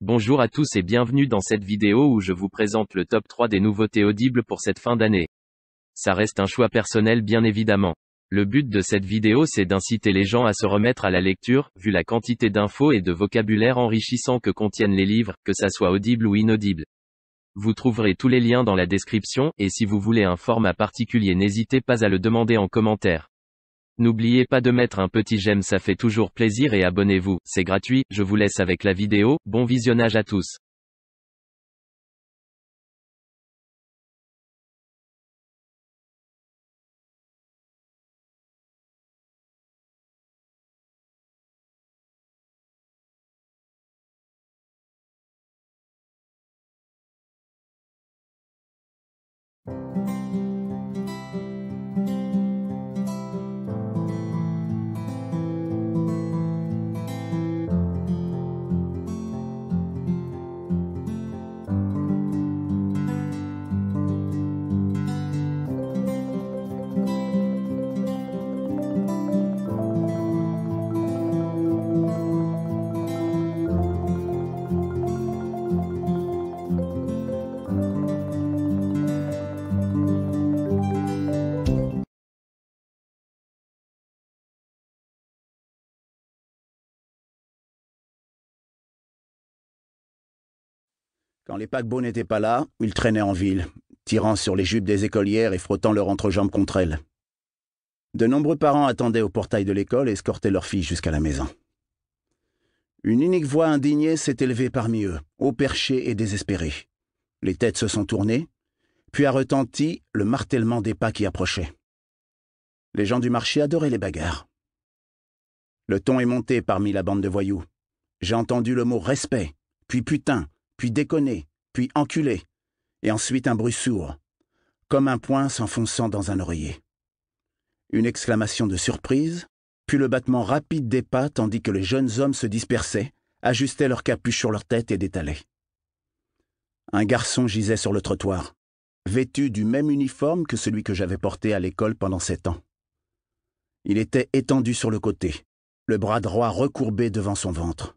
Bonjour à tous et bienvenue dans cette vidéo où je vous présente le top 3 des nouveautés audibles pour cette fin d'année. Ça reste un choix personnel bien évidemment. Le but de cette vidéo c'est d'inciter les gens à se remettre à la lecture, vu la quantité d'infos et de vocabulaire enrichissant que contiennent les livres, que ça soit audible ou inaudible. Vous trouverez tous les liens dans la description, et si vous voulez un format particulier n'hésitez pas à le demander en commentaire. N'oubliez pas de mettre un petit j'aime, ça fait toujours plaisir, et abonnez-vous, c'est gratuit. Je vous laisse avec la vidéo, bon visionnage à tous. Quand les paquebots n'étaient pas là, ils traînaient en ville, tirant sur les jupes des écolières et frottant leur entrejambe contre elles. De nombreux parents attendaient au portail de l'école et escortaient leurs filles jusqu'à la maison. Une unique voix indignée s'est élevée parmi eux, haut perché et désespérée. Les têtes se sont tournées, puis a retenti le martèlement des pas qui approchaient. Les gens du marché adoraient les bagarres. Le ton est monté parmi la bande de voyous. J'ai entendu le mot « respect », puis « putain », puis « déconner », puis « enculé », et ensuite un bruit sourd, comme un poing s'enfonçant dans un oreiller. Une exclamation de surprise, puis le battement rapide des pas tandis que les jeunes hommes se dispersaient, ajustaient leur capuche sur leur tête et détalaient. Un garçon gisait sur le trottoir, vêtu du même uniforme que celui que j'avais porté à l'école pendant 7 ans. Il était étendu sur le côté, le bras droit recourbé devant son ventre.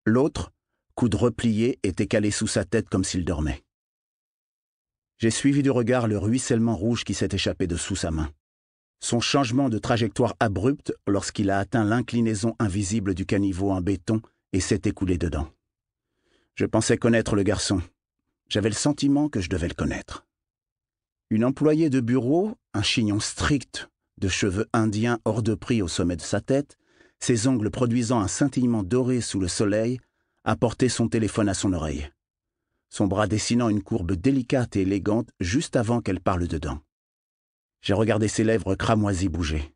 L'autre, coude replié, était calé sous sa tête comme s'il dormait. J'ai suivi du regard le ruissellement rouge qui s'est échappé de sous sa main. Son changement de trajectoire abrupt lorsqu'il a atteint l'inclinaison invisible du caniveau en béton et s'est écoulé dedans. Je pensais connaître le garçon. J'avais le sentiment que je devais le connaître. Une employée de bureau, un chignon strict, de cheveux indiens hors de prix au sommet de sa tête, ses ongles produisant un scintillement doré sous le soleil, a porté son téléphone à son oreille, son bras dessinant une courbe délicate et élégante juste avant qu'elle parle dedans. J'ai regardé ses lèvres cramoisies bouger.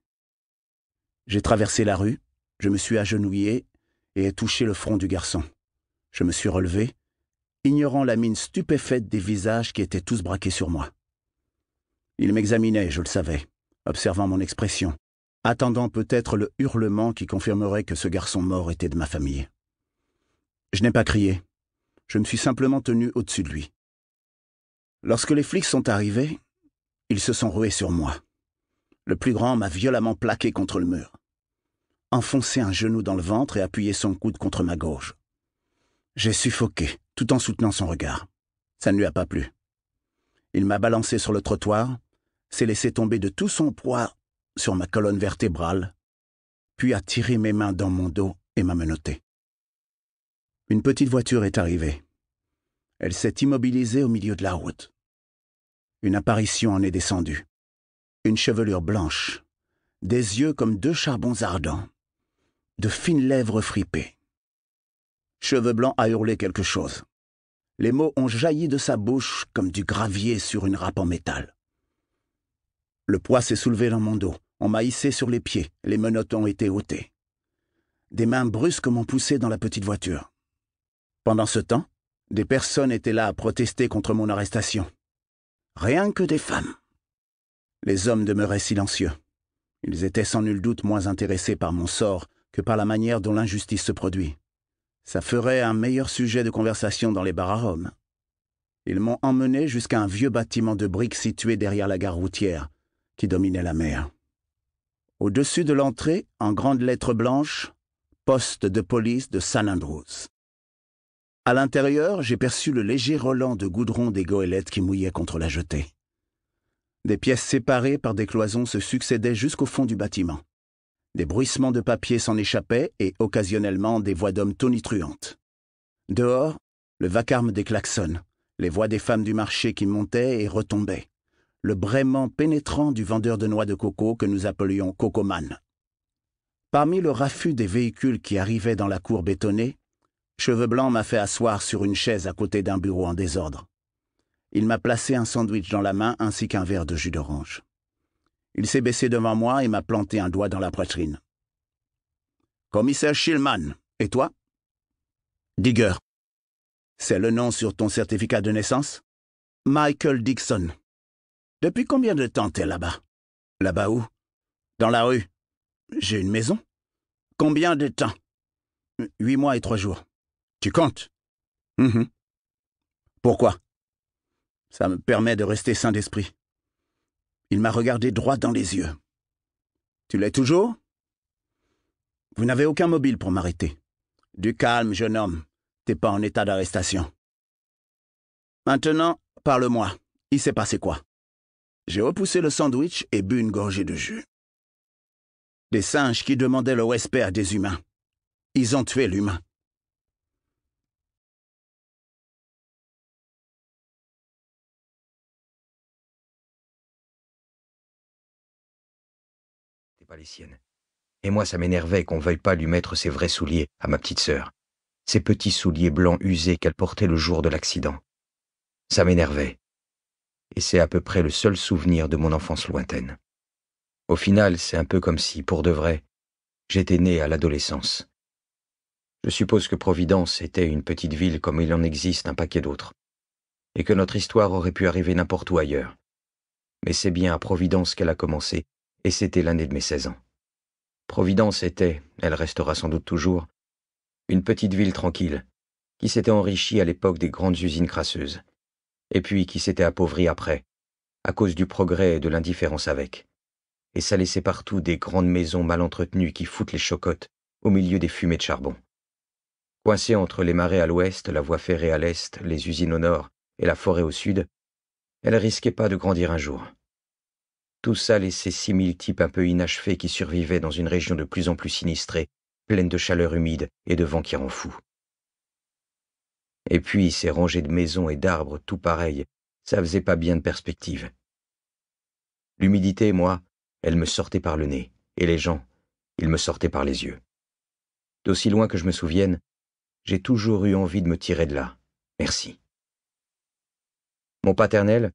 J'ai traversé la rue, je me suis agenouillé et ai touché le front du garçon. Je me suis relevé, ignorant la mine stupéfaite des visages qui étaient tous braqués sur moi. Il m'examinait, je le savais, observant mon expression, attendant peut-être le hurlement qui confirmerait que ce garçon mort était de ma famille. Je n'ai pas crié. Je me suis simplement tenu au-dessus de lui. Lorsque les flics sont arrivés, ils se sont rués sur moi. Le plus grand m'a violemment plaqué contre le mur, enfoncé un genou dans le ventre et appuyé son coude contre ma gorge. J'ai suffoqué, tout en soutenant son regard. Ça ne lui a pas plu. Il m'a balancé sur le trottoir, s'est laissé tomber de tout son poids sur ma colonne vertébrale, puis a tiré mes mains dans mon dos et m'a menotté. Une petite voiture est arrivée. Elle s'est immobilisée au milieu de la route. Une apparition en est descendue. Une chevelure blanche, des yeux comme 2 charbons ardents, de fines lèvres fripées. Cheveux blancs a hurlé quelque chose. Les mots ont jailli de sa bouche comme du gravier sur une râpe en métal. Le poids s'est soulevé dans mon dos. On m'a hissé sur les pieds. Les menottes ont été ôtées. Des mains brusques m'ont poussé dans la petite voiture. Pendant ce temps, des personnes étaient là à protester contre mon arrestation. Rien que des femmes. Les hommes demeuraient silencieux. Ils étaient sans nul doute moins intéressés par mon sort que par la manière dont l'injustice se produit. Ça ferait un meilleur sujet de conversation dans les bars à Rome. Ils m'ont emmené jusqu'à un vieux bâtiment de briques situé derrière la gare routière, qui dominait la mer. Au-dessus de l'entrée, en grandes lettres blanches, « Poste de police de St. Andrews ». À l'intérieur, j'ai perçu le léger relent de goudron des goélettes qui mouillaient contre la jetée. Des pièces séparées par des cloisons se succédaient jusqu'au fond du bâtiment. Des bruissements de papier s'en échappaient et occasionnellement des voix d'hommes tonitruantes. Dehors, le vacarme des klaxons, les voix des femmes du marché qui montaient et retombaient, le braiement pénétrant du vendeur de noix de coco que nous appelions Cocoman. Parmi le raffut des véhicules qui arrivaient dans la cour bétonnée, Cheveux Blanc m'a fait asseoir sur une chaise à côté d'un bureau en désordre. Il m'a placé un sandwich dans la main ainsi qu'un verre de jus d'orange. Il s'est baissé devant moi et m'a planté un doigt dans la poitrine. « Commissaire Shillman, et toi ?»« Digger. »« C'est le nom sur ton certificat de naissance ?»« Michael Dixon. »« Depuis combien de temps t'es là-bas ?»« Là-bas où ?»« Dans la rue. »« J'ai une maison. »« Combien de temps ?»« 8 mois et 3 jours. »« Tu comptes ?»« Pourquoi ?»« Ça me permet de rester sain d'esprit. » Il m'a regardé droit dans les yeux. « Tu l'es toujours ?»« Vous n'avez aucun mobile pour m'arrêter. »« Du calme, jeune homme. T'es pas en état d'arrestation. »« Maintenant, parle-moi. Il s'est passé quoi ?» J'ai repoussé le sandwich et bu une gorgée de jus. Des singes qui demandaient le respect à des humains. Ils ont tué l'humain. Pas les siennes. Et moi, ça m'énervait qu'on veuille pas lui mettre ses vrais souliers à ma petite sœur. Ces petits souliers blancs usés qu'elle portait le jour de l'accident. Ça m'énervait. Et c'est à peu près le seul souvenir de mon enfance lointaine. Au final, c'est un peu comme si, pour de vrai, j'étais né à l'adolescence. Je suppose que Providence était une petite ville comme il en existe un paquet d'autres. Et que notre histoire aurait pu arriver n'importe où ailleurs. Mais c'est bien à Providence qu'elle a commencé, et c'était l'année de mes 16 ans. Providence était, elle restera sans doute toujours, une petite ville tranquille, qui s'était enrichie à l'époque des grandes usines crasseuses, et puis qui s'était appauvrie après, à cause du progrès et de l'indifférence avec. Et ça laissait partout des grandes maisons mal entretenues qui foutent les chocottes au milieu des fumées de charbon. Coincée entre les marais à l'ouest, la voie ferrée à l'est, les usines au nord et la forêt au sud, elle risquait pas de grandir un jour. Tout ça laissait 6000 types un peu inachevés qui survivaient dans une région de plus en plus sinistrée, pleine de chaleur humide et de vent qui rend fou. Et puis, ces rangées de maisons et d'arbres tout pareils, ça faisait pas bien de perspective. L'humidité, moi, elle me sortait par le nez, et les gens, ils me sortaient par les yeux. D'aussi loin que je me souvienne, j'ai toujours eu envie de me tirer de là. Merci. Mon paternel,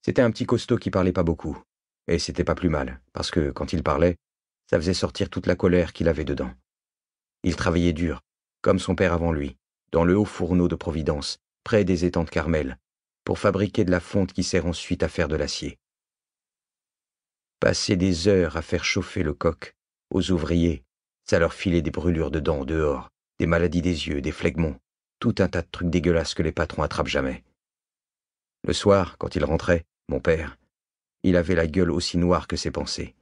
c'était un petit costaud qui parlait pas beaucoup. Et c'était pas plus mal, parce que, quand il parlait, ça faisait sortir toute la colère qu'il avait dedans. Il travaillait dur, comme son père avant lui, dans le haut fourneau de Providence, près des étangs de Carmel, pour fabriquer de la fonte qui sert ensuite à faire de l'acier. Passer des heures à faire chauffer le coq, aux ouvriers, ça leur filait des brûlures de dents dehors, des maladies des yeux, des phlegmons, tout un tas de trucs dégueulasses que les patrons attrapent jamais. Le soir, quand il rentrait, mon père, il avait la gueule aussi noire que ses pensées.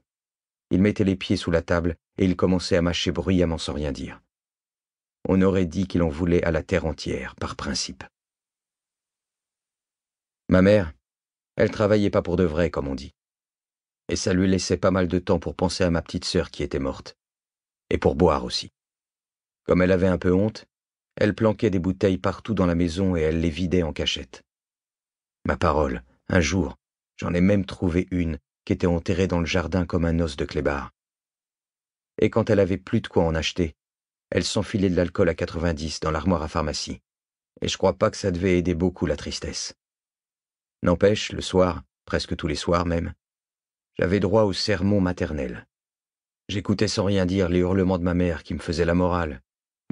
Il mettait les pieds sous la table et il commençait à mâcher bruyamment sans rien dire. On aurait dit qu'il en voulait à la terre entière, par principe. Ma mère, elle travaillait pas pour de vrai, comme on dit. Et ça lui laissait pas mal de temps pour penser à ma petite sœur qui était morte. Et pour boire aussi. Comme elle avait un peu honte, elle planquait des bouteilles partout dans la maison et elle les vidait en cachette. Ma parole, un jour, j'en ai même trouvé une qui était enterrée dans le jardin comme un os de clébard. Et quand elle avait plus de quoi en acheter, elle s'enfilait de l'alcool à 90 dans l'armoire à pharmacie. Et je crois pas que ça devait aider beaucoup la tristesse. N'empêche, le soir, presque tous les soirs même, j'avais droit au sermon maternel. J'écoutais sans rien dire les hurlements de ma mère qui me faisaient la morale,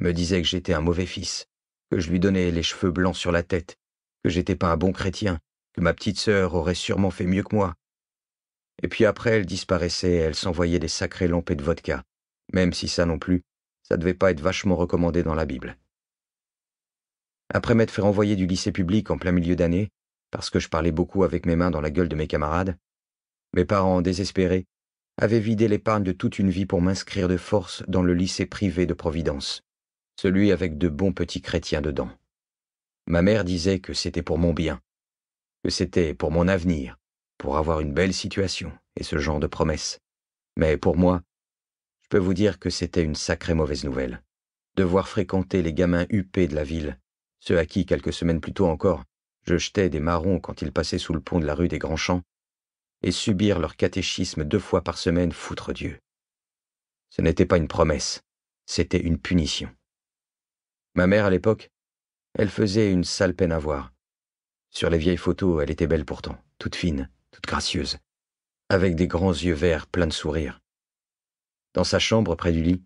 me disait que j'étais un mauvais fils, que je lui donnais les cheveux blancs sur la tête, que j'étais pas un bon chrétien, que ma petite sœur aurait sûrement fait mieux que moi. Et puis après, elle disparaissait et elle s'envoyait des sacrées lampées de vodka, même si ça non plus, ça devait pas être vachement recommandé dans la Bible. Après m'être fait renvoyer du lycée public en plein milieu d'année, parce que je parlais beaucoup avec mes mains dans la gueule de mes camarades, mes parents, désespérés, avaient vidé l'épargne de toute une vie pour m'inscrire de force dans le lycée privé de Providence, celui avec de bons petits chrétiens dedans. Ma mère disait que c'était pour mon bien, que c'était pour mon avenir, pour avoir une belle situation et ce genre de promesses. Mais pour moi, je peux vous dire que c'était une sacrée mauvaise nouvelle. Devoir fréquenter les gamins huppés de la ville, ceux à qui, quelques semaines plus tôt encore, je jetais des marrons quand ils passaient sous le pont de la rue des Grands Champs, et subir leur catéchisme 2 fois par semaine, foutre Dieu. Ce n'était pas une promesse, c'était une punition. Ma mère, à l'époque, elle faisait une sale peine à voir. Sur les vieilles photos, elle était belle pourtant, toute fine, toute gracieuse, avec des grands yeux verts pleins de sourires. Dans sa chambre, près du lit,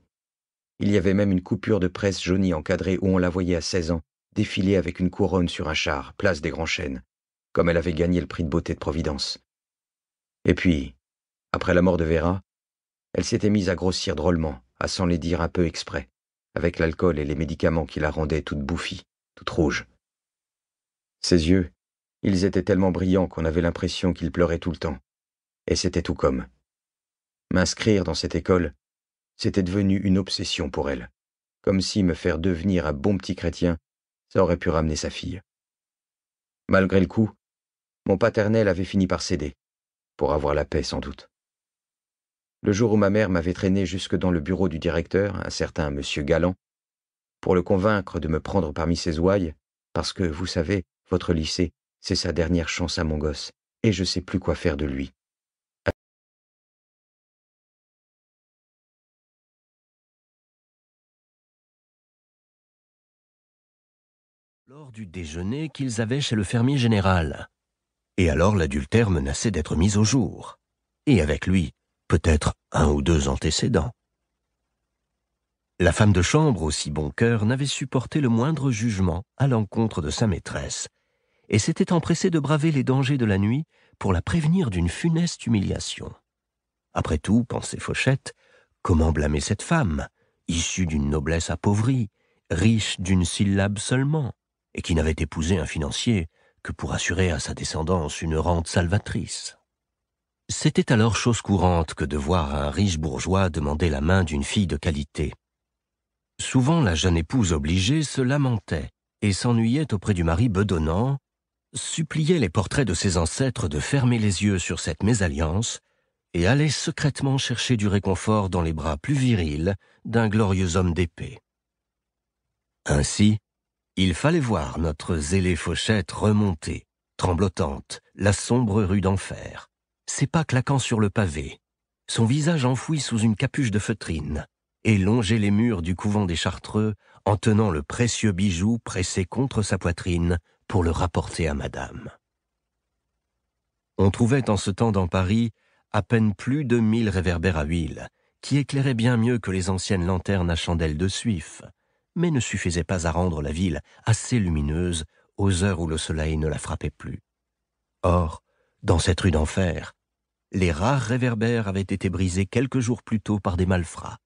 il y avait même une coupure de presse jaunie encadrée où on la voyait à 16 ans, défiler avec une couronne sur un char, place des Grands Chênes, comme elle avait gagné le prix de beauté de Providence. Et puis, après la mort de Vera, elle s'était mise à grossir drôlement, à s'enlaidir un peu exprès, avec l'alcool et les médicaments qui la rendaient toute bouffie, toute rouge. Ses yeux, ils étaient tellement brillants qu'on avait l'impression qu'il pleurait tout le temps. Et c'était tout comme. M'inscrire dans cette école, c'était devenu une obsession pour elle, comme si me faire devenir un bon petit chrétien, ça aurait pu ramener sa fille. Malgré le coup, mon paternel avait fini par céder, pour avoir la paix sans doute. Le jour où ma mère m'avait traîné jusque dans le bureau du directeur, un certain monsieur Galland, pour le convaincre de me prendre parmi ses ouailles, parce que, vous savez, votre lycée, c'est sa dernière chance à mon gosse, et je sais plus quoi faire de lui. Lors du déjeuner qu'ils avaient chez le fermier général. Et alors l'adultère menaçait d'être mis au jour. Et avec lui, peut-être 1 ou 2 antécédents. La femme de chambre, aussi bon cœur, n'avait supporté le moindre jugement à l'encontre de sa maîtresse, et s'était empressée de braver les dangers de la nuit pour la prévenir d'une funeste humiliation. Après tout, pensait Fauchette, comment blâmer cette femme, issue d'une noblesse appauvrie, riche d'une syllabe seulement, et qui n'avait épousé un financier que pour assurer à sa descendance une rente salvatrice. C'était alors chose courante que de voir un riche bourgeois demander la main d'une fille de qualité. Souvent, la jeune épouse obligée se lamentait et s'ennuyait auprès du mari bedonnant, suppliait les portraits de ses ancêtres de fermer les yeux sur cette mésalliance et allait secrètement chercher du réconfort dans les bras plus virils d'un glorieux homme d'épée. Ainsi, il fallait voir notre zélée Fauchette remonter, tremblotante, la sombre rue d'Enfer, ses pas claquant sur le pavé, son visage enfoui sous une capuche de feutrine, et longer les murs du couvent des Chartreux en tenant le précieux bijou pressé contre sa poitrine pour le rapporter à madame. On trouvait en ce temps dans Paris à peine plus de 1000 réverbères à huile, qui éclairaient bien mieux que les anciennes lanternes à chandelles de suif, mais ne suffisaient pas à rendre la ville assez lumineuse aux heures où le soleil ne la frappait plus. Or, dans cette rue d'Enfer, les rares réverbères avaient été brisés quelques jours plus tôt par des malfrats,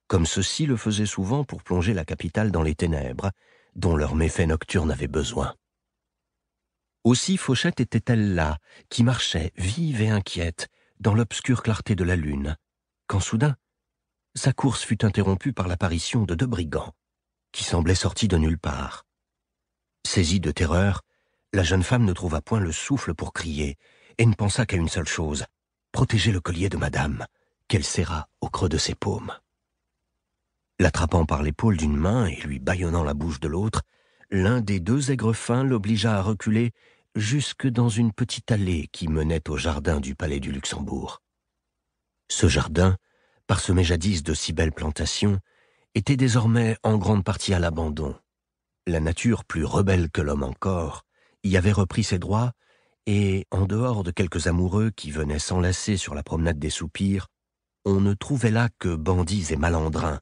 comme ceux-ci le faisaient souvent pour plonger la capitale dans les ténèbres, dont leurs méfaits nocturnes avaient besoin. Aussi Fauchette était-elle là, qui marchait, vive et inquiète, dans l'obscure clarté de la lune, quand soudain, sa course fut interrompue par l'apparition de 2 brigands, qui semblaient sortis de nulle part. Saisie de terreur, la jeune femme ne trouva point le souffle pour crier, et ne pensa qu'à une seule chose, protéger le collier de madame, qu'elle serra au creux de ses paumes. L'attrapant par l'épaule d'une main et lui bâillonnant la bouche de l'autre, l'un des 2 aigrefins l'obligea à reculer jusque dans une petite allée qui menait au jardin du palais du Luxembourg. Ce jardin, parsemé jadis de si belles plantations, était désormais en grande partie à l'abandon. La nature, plus rebelle que l'homme encore, y avait repris ses droits, et, en dehors de quelques amoureux qui venaient s'enlacer sur la promenade des Soupirs, on ne trouvait là que bandits et malandrins,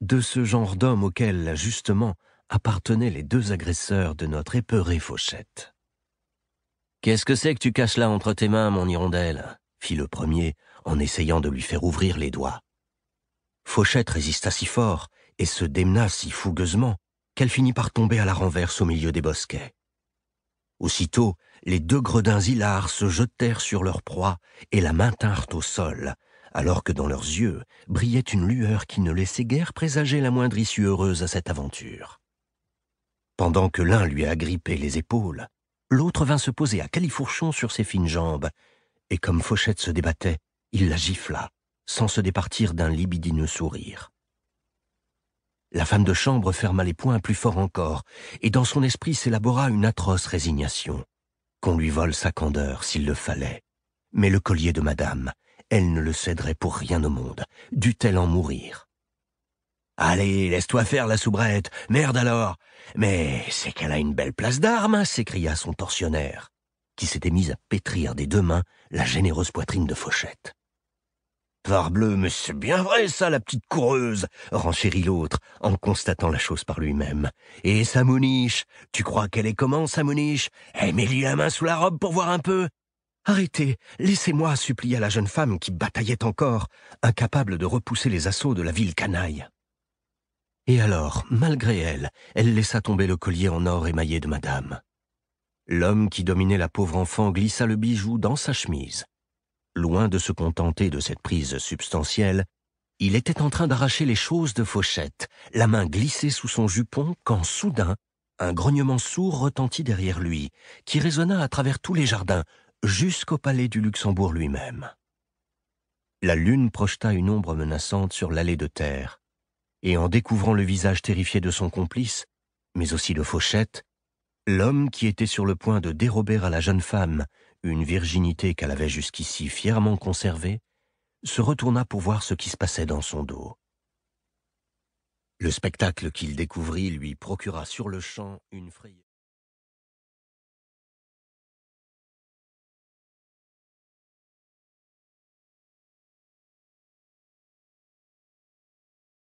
de ce genre d'hommes auxquels, justement, appartenaient les 2 agresseurs de notre épeurée Fauchette. « Qu'est-ce que c'est que tu caches là entre tes mains, mon hirondelle ?» fit le premier, en essayant de lui faire ouvrir les doigts. Fauchette résista si fort et se démena si fougueusement qu'elle finit par tomber à la renverse au milieu des bosquets. Aussitôt, les 2 gredins hilars se jetèrent sur leur proie et la maintinrent au sol, alors que dans leurs yeux brillait une lueur qui ne laissait guère présager la moindre issue heureuse à cette aventure. Pendant que l'un lui agrippait les épaules, l'autre vint se poser à califourchon sur ses fines jambes, et comme Fauchette se débattait, il la gifla, sans se départir d'un libidineux sourire. La femme de chambre ferma les poings plus fort encore, et dans son esprit s'élabora une atroce résignation. Qu'on lui vole sa candeur s'il le fallait. Mais le collier de madame, elle ne le céderait pour rien au monde, dût-elle en mourir. « Allez, laisse-toi faire la soubrette, merde alors. Mais c'est qu'elle a une belle place d'armes, s'écria son tortionnaire, qui s'était mis à pétrir des deux mains la généreuse poitrine de Fauchette. « Parbleu, mais c'est bien vrai ça, la petite coureuse !» renchérit l'autre, en constatant la chose par lui-même. « Et sa mouniche, tu crois qu'elle est comment, sa mouniche? Mets-lui la main sous la robe pour voir un peu !»« Arrêtez, laissez-moi » supplia la jeune femme qui bataillait encore, incapable de repousser les assauts de la ville canaille. Et alors, malgré elle, elle laissa tomber le collier en or émaillé de madame. L'homme qui dominait la pauvre enfant glissa le bijou dans sa chemise. Loin de se contenter de cette prise substantielle, il était en train d'arracher les choses de Fauchette, la main glissée sous son jupon, quand soudain, un grognement sourd retentit derrière lui, qui résonna à travers tous les jardins, jusqu'au palais du Luxembourg lui-même. La lune projeta une ombre menaçante sur l'allée de terre, et en découvrant le visage terrifié de son complice, mais aussi de Fauchette, l'homme qui était sur le point de dérober à la jeune femme une virginité qu'elle avait jusqu'ici fièrement conservée, se retourna pour voir ce qui se passait dans son dos. Le spectacle qu'il découvrit lui procura sur-le-champ une frayeur.